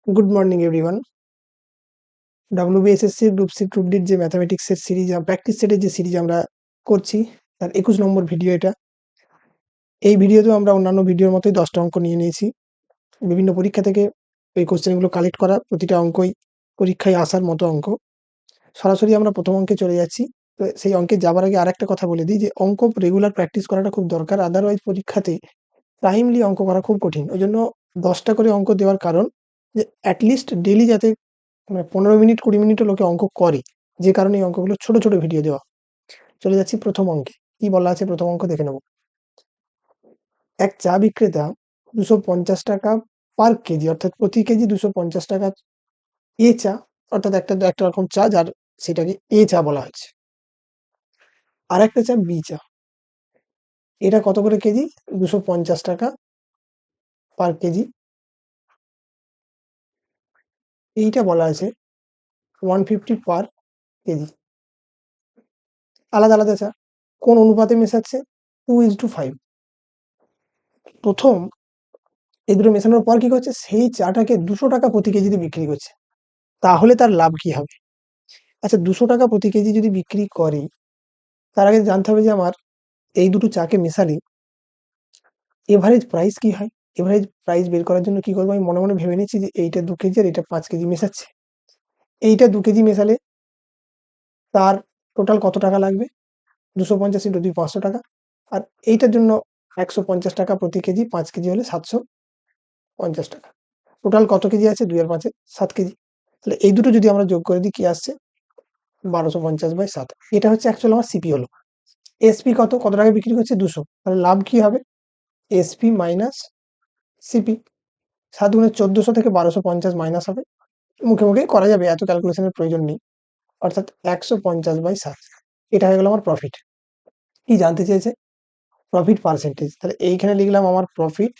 Good morning everyone. WBSSC group C group ডির যে ম্যাথামেটিক্সের series practice সেটের যে সিরিজ আমরা করছি তার 21 নম্বর ভিডিও এটা। এই ভিডিওতেও আমরা অন্যান্য ভিডিওর মতোই 10টা অঙ্ক নিয়ে নিয়েছি। বিভিন্ন পরীক্ষা থেকে এই কোশ্চেনগুলো কালেক্ট করা, প্রতিটা অঙ্কই পরীক্ষায় আসার মতো অঙ্ক। সরাসরি আমরা প্রথম অঙ্কে চলে যাচ্ছি। তো সেই অঙ্কে যাবার আগে আরেকটা কথা বলে দিই যে অঙ্ক রেগুলার প্র্যাকটিস করাটা খুব দরকার, আদারওয়াইজ পরীক্ষাতে টাইমলি অঙ্ক করা খুব কঠিন। ওই জন্য 10টা করে অঙ্ক দেওয়ার কারণ যে অ্যাটলিস্ট ডেলি যাতে মানে 15 মিনিট 20 মিনিটও লোকে অঙ্ক করে, যে কারণে এই অঙ্কগুলো ছোট ছোট ভিডিও দেওয়া। চলে যাচ্ছি প্রথম অঙ্কে। কি বলা আছে প্রথম অঙ্ক দেখে নেব। এক চা বিক্রেতা 250 টাকা পার কেজি, অর্থাৎ প্রতি কেজি 250 টাকা এ চা, অর্থাৎ একটা একটা রকম চা যার সেটাকে এ চা বলা হচ্ছে। আর একটা চা বি চা, এটা কত করে কেজি? 250 টাকা পার কেজি। এইটা বলা আছে 150 পার কেজি। আলাদা আলাদা চা, কোন অনুপাতে মেশাচ্ছে? 2:5। প্রথম এই দুটো মেশানোর পর কি করছে? সেই চাটাকে 200 টাকা প্রতি কেজিতে বিক্রি করছে। তাহলে তার লাভ কি হবে? আচ্ছা, 200 টাকা প্রতি কেজি যদি বিক্রি করে, তার আগে জানতে হবে যে আমার এই দুটো চাকে মেশালে এভারেজ প্রাইস কি হয়। এভারেজ প্রাইস বের করার জন্য কি করবো? আমি মনে মনে ভেবে নিচ্ছি যে এইটা 2 কেজি আর এটা 5 কেজি মেশাচ্ছে। এইটা 2 কেজি মেশালে তার টোটাল কত টাকা লাগবে? 250 ইন্টু 2 500 টাকা। আর এইটার জন্য 150 টাকা প্রতি কেজি, 5 কেজি হলে 750 টাকা। টোটাল কত কেজি আছে? 2 আর 5 7 কেজি। তাহলে এই দুটো যদি আমরা যোগ করে দিই কি আসছে? 1250/7। এটা হচ্ছে অ্যাকচুয়াল আমার সিপি হলো। এসপি কত টাকা বিক্রি করছে? 200। তাহলে লাভ কি হবে? SP minus CP. 7 গুণে 1400 থেকে 1250 মাইনাস হবে। মুখে মুখেই করা যাবে, এত ক্যালকুলেশনের প্রয়োজন নেই। অর্থাৎ 150/7। এটা হয়ে গেল আমার প্রফিট। কি জানতে চেয়েছে? Profit percentage. তাহলে এইখানে লিখলাম আমার প্রফিট,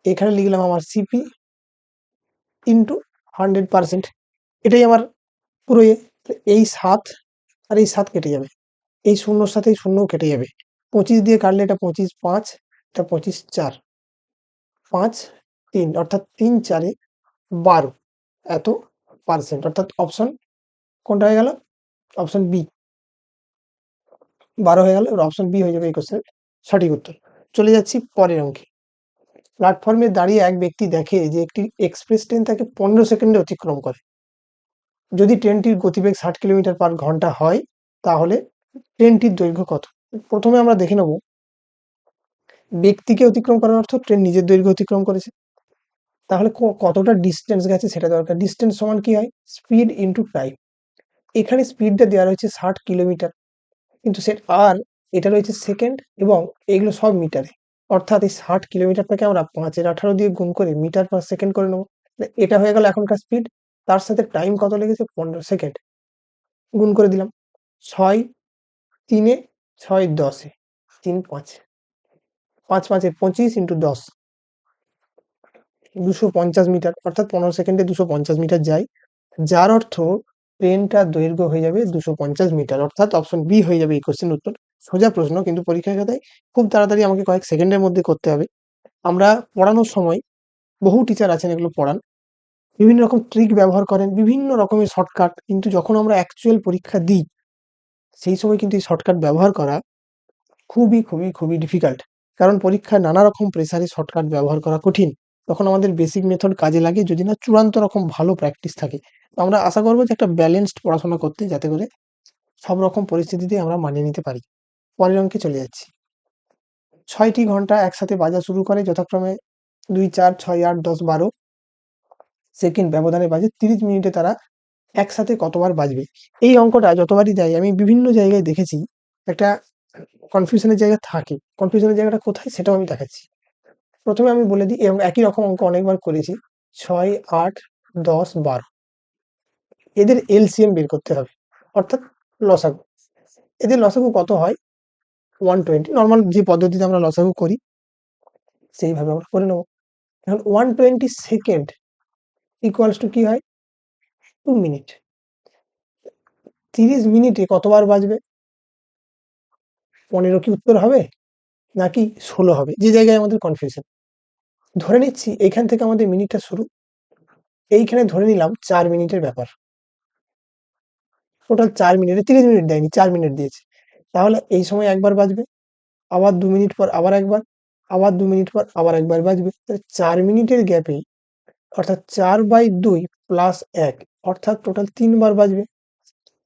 এখানে লিখলাম আমার সিপি ইন্টু 100%। এটাই আমার পুরো এই 7 আর এই 7 কেটে যাবে। এই শূন্যর সাথে এই শূন্যও কেটে যাবে। 25 দিয়ে কাটলে এটা 25/5, এটা 25/4, 5/3, অর্থাৎ 3/4 12 এত পার্সেন্ট। অর্থাৎ অপশন কোনটা হয়ে গেল? অপশন বি 12 হয়ে গেল। এবার অপশন বি হয়ে যাবে এই কোশ্চেনের সঠিক উত্তর। চলে যাচ্ছি পরের অঙ্কে। প্ল্যাটফর্মে দাঁড়িয়ে এক ব্যক্তি দেখে যে একটি এক্সপ্রেস ট্রেন তাকে 15 সেকেন্ডে অতিক্রম করে। যদি ট্রেনটির গতিবেগ 60 কিলোমিটার/ঘন্টা হয়, তাহলে ট্রেনটির দৈর্ঘ্য কত? প্রথমে আমরা দেখে নেব ব্যক্তিকে অতিক্রম করার অর্থ ট্রেন নিজের দৈর্ঘ্য অতিক্রম করেছে। তাহলে কতটা ডিস্টেন্স গেছে সেটা দরকার। ডিস্টেন্স সমান কি হয়? Speed into time. এখানে স্পিডটা দেওয়া রয়েছে 60 কিলোমিটার, কিন্তু আর এটা রয়েছে সেকেন্ড, এবং এগুলো সব মিটারে। অর্থাৎ এই 60 কিলোমিটারটাকে আমরা 5/18 দিয়ে গুণ করে মিটার পার সেকেন্ড করে নেবো। এটা হয়ে গেল এখনকার স্পিড। তার সাথে টাইম কত লেগেছে? 15 সেকেন্ড। গুণ করে দিলাম। 6 3 6 10 3 5 5 5 25 ইন্টু 10, 250 মিটার। অর্থাৎ 15 সেকেন্ডে 250 মিটার যায়, যার অর্থ ট্রেনটার দৈর্ঘ্য হয়ে যাবে 250 মিটার। অর্থাৎ অপশন বি হয়ে যাবে এই কোশ্চেন উত্তর। সোজা প্রশ্ন, কিন্তু পরীক্ষার খাতায় খুব তাড়াতাড়ি আমাকে কয়েক সেকেন্ডের মধ্যে করতে হবে। আমরা পড়ানোর সময় বহু টিচার আছেন এগুলো পড়ান, বিভিন্ন রকম ট্রিক ব্যবহার করেন, বিভিন্ন রকমের শর্টকাট, কিন্তু যখন আমরা অ্যাকচুয়াল পরীক্ষা দিই সেই সময় কিন্তু এই শর্টকাট ব্যবহার করা খুবই খুবই খুবই ডিফিকাল্ট। কারণ পরীক্ষায় নানা রকম প্রেসারে শর্টকাট ব্যবহার করা কঠিন। তখন আমাদের বেসিক মেথড কাজে লাগে, যদি না চূড়ান্ত রকম ভালো প্র্যাকটিস থাকে। তো আমরা আশা করবো যে একটা ব্যালেন্সড পড়াশোনা করতে, যাতে করে সব রকম পরিস্থিতিতে আমরা মানিয়ে নিতে পারি। পরের অঙ্কে চলে যাচ্ছি। 6টি ঘন্টা একসাথে বাজা শুরু করে, যথাক্রমে 2 4 6 8 10 12 সেকেন্ড ব্যবধানে বাজে। 30 মিনিটে তারা একসাথে কতবার বাজবে? এই অঙ্কটা যতবারই দেয় আমি বিভিন্ন জায়গায় দেখেছি একটা কনফিউশনের জায়গা থাকে। কনফিউশনের জায়গাটা কোথায় সেটাও আমি দেখাচ্ছি। প্রথমে আমি বলে দিই, এবং একই রকম অঙ্ক অনেকবার করেছি। 6 8 10 12, এদের এলসিএম বের করতে হবে, অর্থাৎ লসাগু। এদের লসাগু কত হয়? 120। নর্মাল যে পদ্ধতিতে আমরা লসাগু করি সেইভাবে আমরা করে নেব। এখন 120 সেকেন্ড ইকুয়ালস টু কি হয়? 2 মিনিট। 30 মিনিটে কতবার বাজবে? 15 কি উত্তর হবে, নাকি 16 হবে? যে জায়গায় আমাদের কনফিউশন। ধরে নিচ্ছি এখান থেকে আমাদের মিনিটটা শুরু, এইখানে ধরে নিলাম 4 মিনিটের ব্যাপার। টোটাল 4 মিনিটে 30 মিনিট দেয়নি, 4 মিনিট দিয়েছে। তাহলে এই সময় একবার বাজবে, আবার 2 মিনিট পর আবার একবার, আবার 2 মিনিট পর আবার একবার বাজবে। তাহলে 4 মিনিটের গ্যাপেই, অর্থাৎ 4/2 প্লাস 1 অর্থাৎ টোটাল 3 বার বাজবে।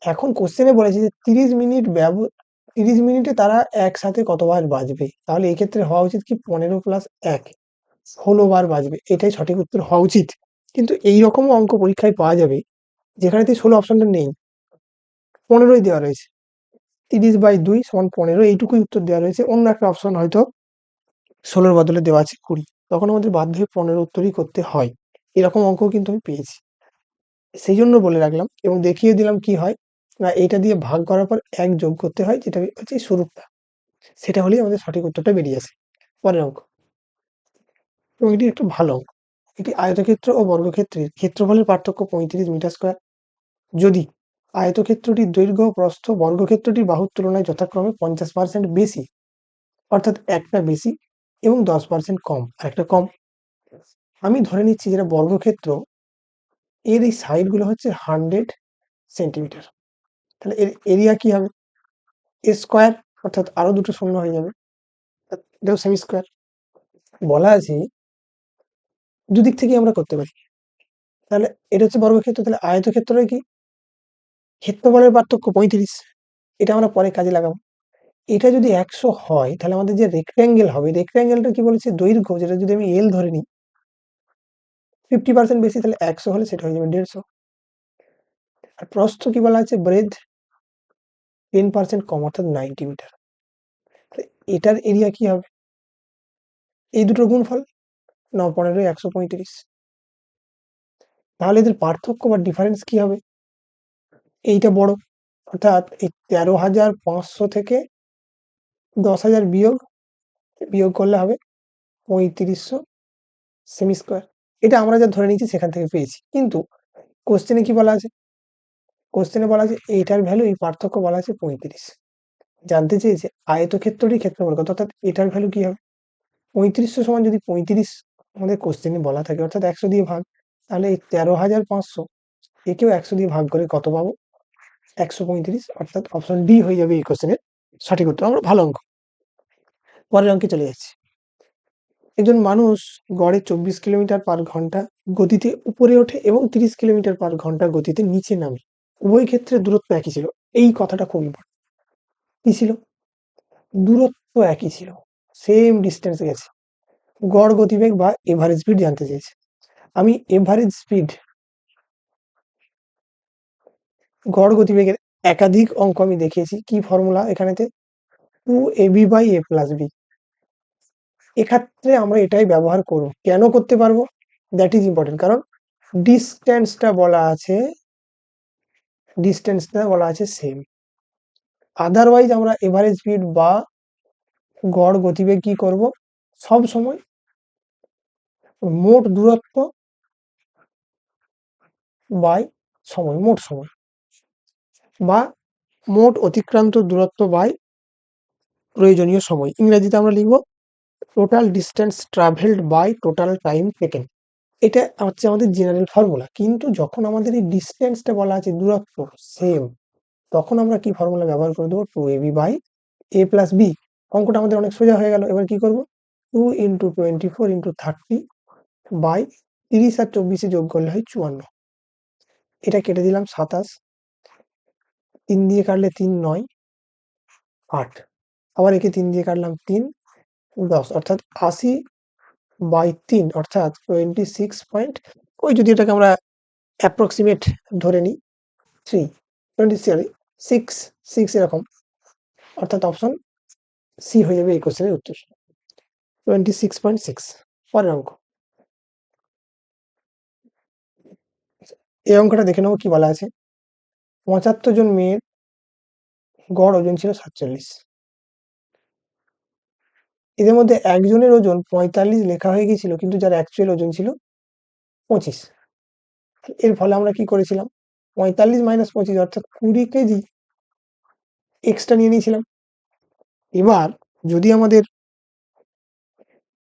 এখন কোশ্চেনে বলেছে যে 30 মিনিট 30 মিনিটে তারা একসাথে কতবার বাজবে? তাহলে এক্ষেত্রে হওয়া উচিত কি 15 প্লাস 1 16 বার বাজবে। এটাই সঠিক উত্তর হওয়া উচিত। কিন্তু এইরকমও অঙ্ক পরীক্ষায় পাওয়া যাবে যেখানেতে 16 অপশনটা নেই, 15ই দেওয়া রয়েছে। 30/2 = 15, এইটুকুই উত্তর দেওয়া রয়েছে। অন্য একটা অপশন হয়তো 16 এর বদলে দেওয়া আছে 20, তখন আমাদের বাধ্য হয়ে 15 উত্তরই করতে হয়। এরকম অঙ্কও কিন্তু আমি পেয়েছি। সেই জন্য বলে রাখলাম এবং দেখিয়ে দিলাম কি হয় না, এটা দিয়ে ভাগ করার পর 1 যোগ করতে হয়, যেটা হচ্ছে শুরুটা। সেটা হলেই আমাদের সঠিক উত্তরটা বেরিয়ে আসে। পরের অঙ্ক, এবং এটি একটু ভালো অঙ্ক। এটি আয়তক্ষেত্র ও বর্গক্ষেত্রের ক্ষেত্রফলের পার্থক্য 35 মিটার স্কয়ার। যদি আয়তক্ষেত্রটির দৈর্ঘ্য ও প্রস্থ বর্গক্ষেত্রটির বাহুর তুলনায় যথাক্রমে 50% বেশি, অর্থাৎ একটা বেশি এবং 10% কম, আরেকটা কম। আমি ধরে নিচ্ছি যেটা বর্গক্ষেত্র, এর এই সাইড গুলো হচ্ছে 100 সেন্টিমিটার। তাহলে এর এরিয়া কি হবে? এ স্কয়ার, অর্থাৎ আরো দুটো শূন্য হয়ে যাবে, এটাও সেমি স্কয়ার। বলা আছে দুদিক থেকেই আমরা করতে পারি। তাহলে এটা হচ্ছে বর্গক্ষেত্র, তাহলে আয়তক্ষেত্রের কি ক্ষেত্রফলের পার্থক্য 35, এটা আমরা পরে কাজে লাগাবো। এটা যদি 100 হয় তাহলে আমাদের যে রেক্ট্যাঙ্গেল হবে, রেক্ট্যাঙ্গেলটা কি বলেছে দৈর্ঘ্য, যেটা যদি আমি এল ধরে নিই 50% বেশি, তাহলে 100 হলে সেটা হয়ে যাবে 150। আর প্রস্থ কি বলা আছে, ব্রেড 10% কম, অর্থাৎ 90 মিটার। এটার এরিয়া কি হবে? এই দুটোর গুণফল, 9 15 135। তাহলে এদের পার্থক্য বা ডিফারেন্স কি হবে? এইটা বড়, অর্থাৎ এই 13,500 থেকে 10,000 বিয়োগ বিয়োগ করলে হবে 3500 সেমি স্কয়ার। এটা আমরা যা ধরে নিয়েছি সেখান থেকে পেয়েছি। কিন্তু কোশ্চেনে কি বলা আছে? কোশ্চেনে বলা আছে এইটার ভ্যালু, এই পার্থক্য বলা আছে 35। জানতে চেয়েছে আয়তক্ষেত্রটির ক্ষেত্রফল কত, অর্থাৎ এটার ভ্যালু কি হবে? 3500 সমান যদি 35 আমাদের কোশ্চেনে বলা থাকে, অর্থাৎ 100 দিয়ে ভাগ, তাহলে এই 13,500 একেও 100 দিয়ে ভাগ করে কত পাবো? 135, অর্থাৎ অপশন ডি হয়ে যাবে এই কোশ্চেনের সঠিক উত্তর। আমরা ভালো অঙ্ক। পরের অঙ্কে চলে যাচ্ছি। একজন মানুষ গড়ে 24 কিলোমিটার পার ঘন্টা গতিতে উপরে ওঠে এবং 30 কিলোমিটার পার ঘন্টা গতিতে নিচে নামে। উভয় ক্ষেত্রে দূরত্ব একই ছিল। এই কথাটা খুব ইম্পর্টেন্ট। কি ছিল? দূরত্ব একই ছিল, সেম ডিস্টেন্স গেছে। গড় গতিবেগ বা এভারেজ স্পিড জানতে চেয়েছে। আমি এভারেজ স্পিড, গড় গতিবেগের একাধিক অঙ্ক আমি দেখিয়েছি। কি ফর্মুলা এখানেতে? 2ab/a+b। এক্ষেত্রে আমরা এটাই ব্যবহার করব। কেন করতে পারবো? দ্যাট ইজ ইম্পর্টেন্ট, কারণ ডিস্টেন্সটা বলা আছে সেম। আদারওয়াইজ আমরা এভারেজ স্পিড বা গড় গতিবেগ কি করব? সব সময় মোট দূরত্ব বাই সময়, মোট সময়, বা মোট অতিক্রান্ত দূরত্ব বাই প্রয়োজনীয় সময়। ইংরেজিতে আমরা লিখব total distance travelled by total time taken. এটা হচ্ছে আমাদের জেনারেল ফর্মুলা। কিন্তু যখন আমাদের এই ডিস্টেন্সটা বলা আছে দূরত্ব সেম, তখন আমরা কি ফর্মুলা ব্যবহার করে দেবো? 2ab/a+b। অঙ্কটা আমাদের অনেক সোজা হয়ে গেল। এবার কি করব? 2 × 24 × 30 বাই 30 আর 24 যোগ করলে হয় 54। এটা কেটে দিলাম 27, 3 দিয়ে কাটলে 3 9 8, আবার একে 3 দিয়ে কাটলাম 3 10, অর্থাৎ 80/3, অর্থাৎ 26 পয়েন্ট, ওই যদি এটাকে আমরা অ্যাপ্রক্সিমেট ধরে নিই 3 20 সরি 6 6 এরকম, অর্থাৎ অপশন সি হয়ে যাবে এই কোশ্চেনের উত্তর, 26.6। পরের অঙ্ক, এই অঙ্কটা দেখে নেবো কি বলা আছে। 75 জন মেয়ের গড় ওজন ছিল 47। এদের মধ্যে একজনের ওজন 45 লেখা হয়ে গেছিল, কিন্তু যার অ্যাকচুয়াল ওজন ছিল 25। এর ফলে আমরা কি করেছিলাম? 45 - 25, অর্থাৎ 20 কেজি এক্সট্রা নিয়ে নিয়েছিলাম। এবার যদি আমাদের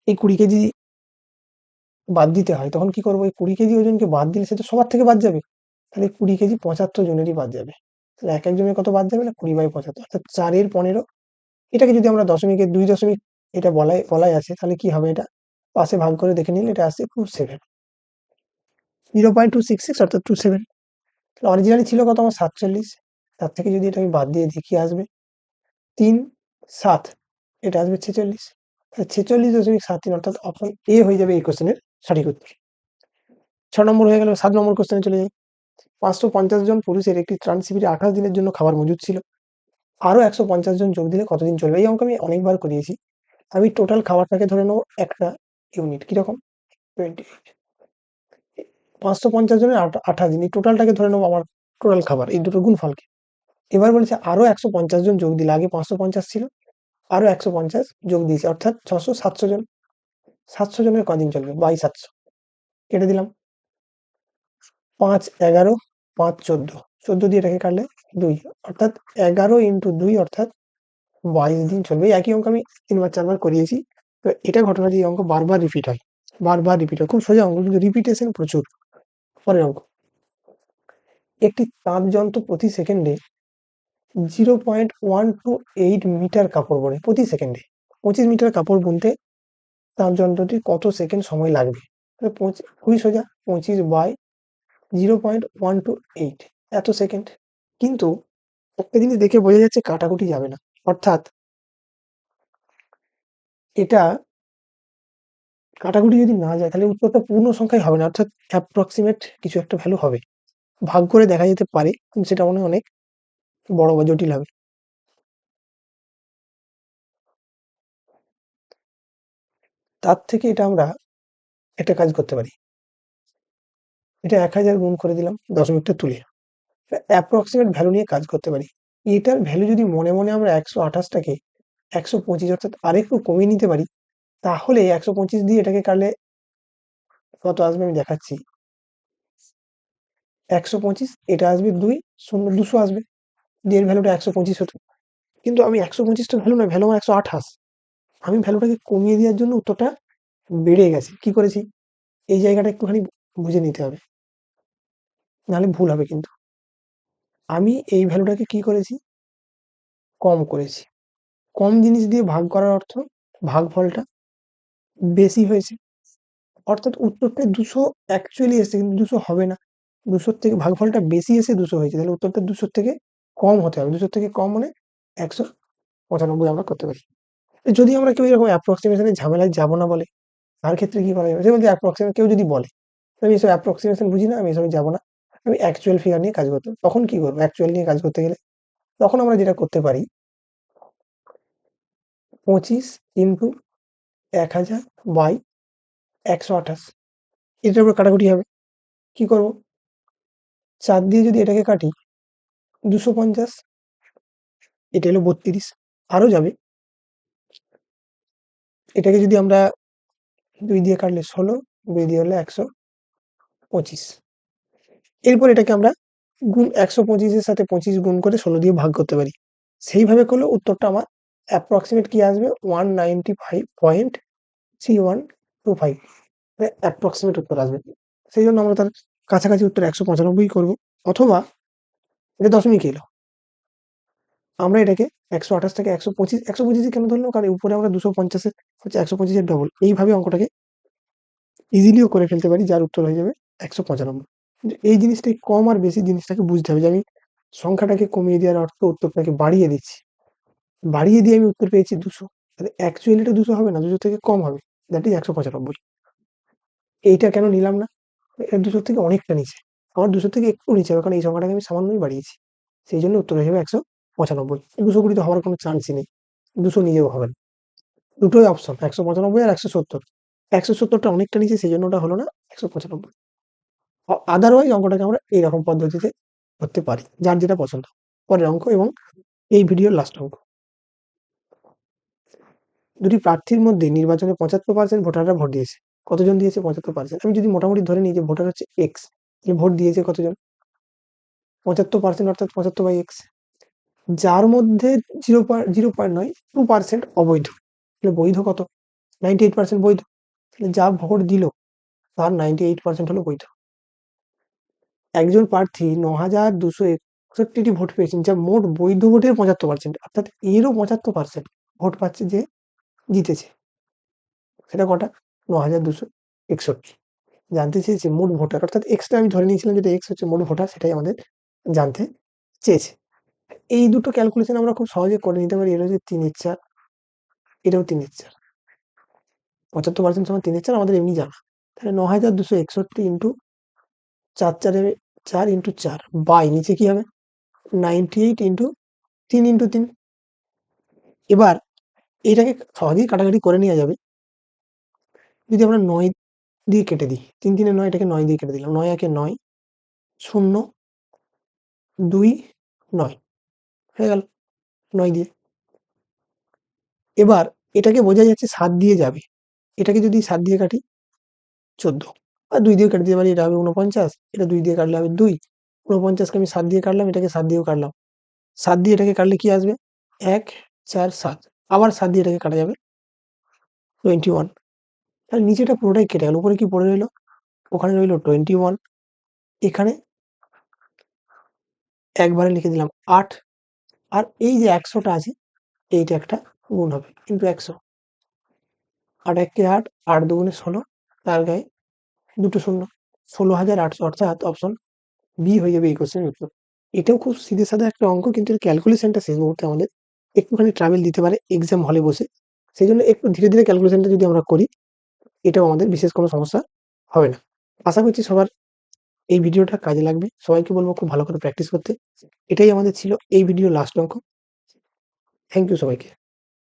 এই 20 কেজি বাদ দিতে হয়, তখন কি করবো? এই 20 কেজি ওজনকে বাদ দিলে সে তো সবার থেকে বাদ যাবে। তাহলে 20 কেজি 75 জনেরই বাদ যাবে। তাহলে এক একজনের কত বাদ যাবে না? 20/75 অর্থাৎ 4/15। এটাকে যদি আমরা দশমিকের 2 দশমিক এটা বলাই আছে, তাহলে কি হবে এটা? পাশে ভাগ করে দেখে নিলে এটা আসছে 27, 0.266 অর্থাৎ 27। তাহলে অরিজিনালি ছিল কত আমার? 47। তার থেকে যদি এটা আমি বাদ দিয়ে দিই, কি আসবে? 3, 7, এটা আসবে 46। তাহলে 46.73 অর্থাৎ অপশন এ হয়ে যাবে এই কোশ্চেনের সঠিক উত্তর। 6 নম্বর হয়ে গেল। 7 নম্বর কোশ্চেনে চলে যাই। 550 জন পুরুষের একটি ত্রাণ শিবিরে 28 দিনের জন্য খাবার মজুদ ছিল। আরো 150 জন যোগ দিলে কতদিন চলবে? এই অঙ্ক আমি অনেকবার করিয়েছি। আমি টোটাল খাবারটাকে ধরে নেবো একটা ইউনিট। কিরকম? 20। 550 জনের 28 দিন, এই টোটালটাকে ধরে নেবো আমার টোটাল খাবার, এই দুটোর গুণফলকে। এবার বলেছে আরো 150 জন যোগ দিলে, আগে 550 ছিল, আরো 150 যোগ দিয়েছে, অর্থাৎ 600, 700 জন। 700 জনের কদিন চলবে? বাই 700 কেটে দিলাম। 5, 11, 5, 14, 14 দিয়ে এটাকে কাটলে 2, অর্থাৎ 11 ইন্টু 2 অর্থাৎ 22 দিন চলবে। এই একই অঙ্ক আমি 3বার 4বার করিয়েছি। তো এটা ঘটনা যে এই অঙ্ক বারবার রিপিট হয়, বারবার রিপিট হয়। খুব সোজা অঙ্ক, কিন্তু রিপিটেশন প্রচুর। পরের অঙ্ক। একটি তাঁত যন্ত্র প্রতি সেকেন্ডে 0.128 মিটার কাপড় বোনে। প্রতি সেকেন্ডে 25 মিটার কাপড় বুনতে তাঁত যন্ত্রটি কত সেকেন্ড সময় লাগবে? তাহলে খুবই সোজা, 25/0.128, এত সেকেন্ড। কিন্তু একটা জিনিস দেখে বোঝা যাচ্ছে কাটাকুটি যাবে না, অর্থাৎ এটা কাটাকুটি যদি না যায় তাহলে উত্তরটা পূর্ণ সংখ্যায় হবে না, অর্থাৎ অ্যাপ্রক্সিমেট কিছু একটা ভ্যালু হবে। ভাগ করে দেখা যেতে পারে, কিন্তু সেটা মনে হয় অনেক বড় বা জটিল হবে। তার থেকে এটা আমরা একটা কাজ করতে পারি। এটা 1000 গুণ করে দিলাম, দশমিকটা তুলে অ্যাপ্রক্সিমেট ভ্যালু নিয়ে কাজ করতে পারি। এটার ভ্যালু যদি মনে মনে আমরা 128টাকে 125 অর্থাৎ আরেকটু কমিয়ে নিতে পারি, তাহলে 125 দিয়ে এটাকে কাটলে কত আসবে আমি দেখাচ্ছি। 125, এটা আসবে 2, 0, 200 আসবে। দিয়ে এর ভ্যালুটা 125 হতো। কিন্তু আমি 125টা ভ্যালু না, ভ্যালু আমার 128। আমি ভ্যালুটাকে কমিয়ে দেওয়ার জন্য উত্তরটা বেড়ে গেছে। কি করেছি? এই জায়গাটা একটুখানি বুঝে নিতে হবে, নাহলে ভুল হবে কিন্তু। আমি এই ভ্যালুটাকে কি করেছি? কম করেছি। কম জিনিস দিয়ে ভাগ করার অর্থ ভাগফলটা বেশি হয়েছে, অর্থাৎ উত্তরটা 200 অ্যাকচুয়ালি এসেছে, কিন্তু 200 হবে না। 200 থেকে ভাগফলটা বেশি এসে 200 হয়েছে, তাহলে উত্তরটা 200 থেকে কম হতে হবে। 200 থেকে কম মানে 195 আমরা করতে পারি। যদি আমরা কেউ এরকম অ্যাপ্রক্সিমেশন এর ঝামেলায় যাব না বলে, তার ক্ষেত্রে কি করা যাবে? সে বলছে অ্যাপ্রক্সিমেট, কেউ যদি বলে আমি এসব অ্যাপ্রক্সিমেশন বুঝি না, আমি এসবে যাব না, আমি অ্যাকচুয়াল ফিগার নিয়ে কাজ করতে। তখন কি করবো? অ্যাকচুয়াল নিয়ে কাজ করতে গেলে তখন আমরা যেটা করতে পারি, 25 ইন্টু 1000 বাই 128, এটার উপর কাটাকুটি হবে। কি করব? 4 দিয়ে যদি এটাকে কাটি, 250, এটা হলো 32, আরো যাবে। এটাকে যদি আমরা 2 দিয়ে কাটলে 16, 2 দিয়ে হলে 125। এরপর এটাকে আমরা 125 এর সাথে 25 গুণ করে 16 দিয়ে ভাগ করতে পারি। সেইভাবে করলে উত্তরটা আমার অ্যাপ্রক্সিমেট কি আসবে? 195.3125, অ্যাপ্রক্সিমেট উত্তর আসবে। সেই জন্য আমরা তার কাছাকাছি উত্তর 195 করব, অথবা এটা দশমিক এলো, আমরা এটাকে 128 থেকে 125, 125 কেন ধরলাম? কারণ উপরে আমরা 250 হচ্ছে 125 এর ডবল। এইভাবে অঙ্কটাকে ইজিলিও করে ফেলতে পারি, যার উত্তর হয়ে যাবে 195। কিন্তু এই জিনিসটাই, কম আর বেশি জিনিসটাকে বুঝতে হবে, যে আমি সংখ্যাটাকে কমিয়ে দেওয়ার অর্থ উত্তরটাকে বাড়িয়ে দিচ্ছি। বাড়িয়ে দিয়ে আমি উত্তর পেয়েছি 200, তাহলে অ্যাকচুয়ালি এটা 200 হবে না, 200 থেকে কম হবে, দ্যাট ইজ 195। এইটা কেন নিলাম না? এটা 200 থেকে অনেকটা নিচে, আমার 200 থেকে একটু নিচে হবে, কারণ এই সংখ্যাটাকে আমি সামান্যই বাড়িয়েছি। সেই জন্য উত্তর হয়ে যাবে 195। 220 তো হওয়ার কোনো চান্সই নেই, 200 নিজেও হবে না। দুটোই অপশন, 195 আর 170। 170টা অনেকটা নিচে, সেই জন্য ওটা হলো না 195। আদারওয়াইজ অঙ্কটাকে আমরা এইরকম পদ্ধতিতে করতে পারি, যার যেটা পছন্দ। পরের অঙ্ক এবং এই ভিডিওর লাস্ট অঙ্ক। দুটি প্রার্থীর মধ্যে নির্বাচনে 75% ভোটাররা ভোট দিয়েছে। কতজন দিয়েছে? 75%। আমি যদি মোটামুটি ধরে নিই যে ভোটার হচ্ছে এক্স, তাহলে ভোট দিয়েছে কতজন? 75%, অর্থাৎ 75/x। যার মধ্যে 0 নয়, 2% অবৈধ। তাহলে বৈধ কত? 98% বৈধ। তাহলে যা ভোট দিল তার 98% হলো বৈধ। একজন প্রার্থী ৯,২৬১টি ভোট পেয়েছেন, যা মোট বৈধ ভোটের ৭৫%, অর্থাৎ এরও ৭৫% ভোট পাচ্ছে যে জিতেছে। সেটা কটা? ৯,২৬১। জানতে চেয়েছে মোট ভোটার, অর্থাৎ এক্সটা আমি ধরে নিয়েছিলাম যেটা এক্স হচ্ছে মোট ভোটার, সেটাই আমাদের জানতে চেয়েছে। এই দুটো ক্যালকুলেশন আমরা খুব সহজে করে নিতে পারি। এটা হচ্ছে ৩/৪, এটাও ৩/৪। ৭৫% সমান ৩/৪ আমাদের এমনি জানা। তাহলে ৯,২৬১ ইন্টু ৪ ইন্টু ৪ বাই নিচে কি হবে 98 ইন্টু 3 ইন্টু 3। এবার এটাকে সহজেই কাটাকাটি করে নেওয়া যাবে যদি আমরা ৯ দিয়ে কেটে দিই। ৩ ৩ 9, এটাকে ৯ দিয়ে কেটে দিলাম। ৯ একে ৯, ০ ২ ৯ হয়ে গেল ৯ দিয়ে। এবার এটাকে বোঝা যাচ্ছে ৭ দিয়ে যাবে। এটাকে যদি ৭ দিয়ে কাটি ১৪, আর ২ দিয়েও কেটে দিতে পারি, এটা হবে ৪৯, এটা ২ দিয়ে কাটলে হবে ২। ৪৯ কে আমি ৭ দিয়ে কাটলাম, এটাকে ৭ দিয়েও কাটলাম। ৭ দিয়ে এটাকে কাটলে কি আসবে? ১ ৪ ৭, আবার ৭ দিয়ে এটাকে কাটা যাবে 21। তাহলে নিচেটা পুরোটাই কেটে গেল। উপরে কি পড়ে রইল? ওখানে রইল 21, এখানে একবারে লিখে দিলাম ৮, আর এই যে ১০০টা আছে এইটা একটা গুণ হবে কিন্তু ১০০। ৮ একে ৮, ৮ দুগুণে ১৬, তার গায়ে দুটো শূন্য, ১৬,৮০০, অর্থাৎ অপশন বি হয়ে যাবে এই কোশ্চেনের উত্তর। এটাও খুব সিধে সাদা একটা অঙ্ক, কিন্তু এর ক্যালকুলেশনটা শেষ মুহূর্তে আমাদের একটুখানি ট্রাবেল দিতে পারে এক্সাম হলে বসে। সেইজন্য একটু ধীরে, ধীরে ক্যালকুলেশনটা যদি আমরা করি, এটাও আমাদের বিশেষ কোনো সমস্যা হবে না। আশা করছি সবার এই ভিডিওটা কাজে লাগবে। সবাইকে বলব খুব ভালো করে প্র্যাকটিস করতে। এটাই আমাদের ছিল এই ভিডিওর লাস্ট অঙ্ক। থ্যাংক ইউ সবাইকে।